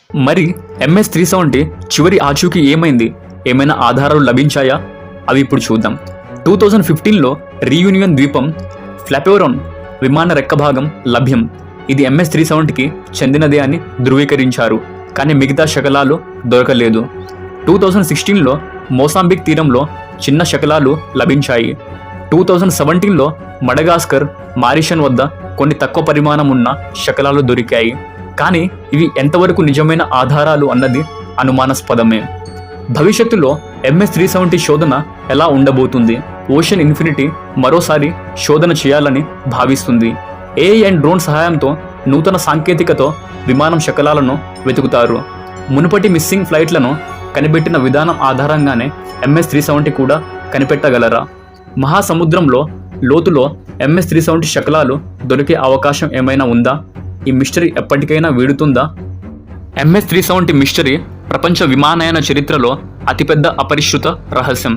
మరి MS-370 చివరి ఆచూకీ ఏమైంది? ఏమైనా ఆధారాలు లభించాయా? అవి ఇప్పుడు చూద్దాం. 2015లో రీయూనియన్ ద్వీపం ఫ్లాపెరోన్ విమాన రెక్క భాగం లభ్యం. ఇది MS-370కి చెందినదే అని ధృవీకరించారు, కానీ మిగతా శకలాలు దొరకలేదు. 2016లో మోసాంబిక్ తీరంలో చిన్న శకలాలు లభించాయి. 2017లో మడగాస్కర్, మారిషన్ వద్ద కొన్ని తక్కువ పరిమాణం ఉన్న శకలాలు దొరికాయి. కానీ ఇవి ఎంతవరకు నిజమైన ఆధారాలు అన్నది అనుమానాస్పదమే. భవిష్యత్తులో MS-370 శోధన ఎలా ఉండబోతుంది? ఓషన్ ఇన్ఫినిటీ మరోసారి శోధన చేయాలని భావిస్తుంది. AI అండ్ డ్రోన్ సహాయంతో నూతన సాంకేతికతో విమానం శకలాలను వెతుకుతారు. మునుపటి మిస్సింగ్ ఫ్లైట్లను కనిపెట్టిన విధానం ఆధారంగానే MS-370 కూడా కనిపెట్టగలరా? మహాసముద్రంలో లోతులో MS-370 శకలాలు దొరికే అవకాశం ఏమైనా ఉందా? ఈ మిస్టరీ ఎప్పటికైనా వీడుతుందా? MS-370 మిస్టరీ ప్రపంచ విమానయాన చరిత్రలో అతిపెద్ద అపరిష్కృత రహస్యం.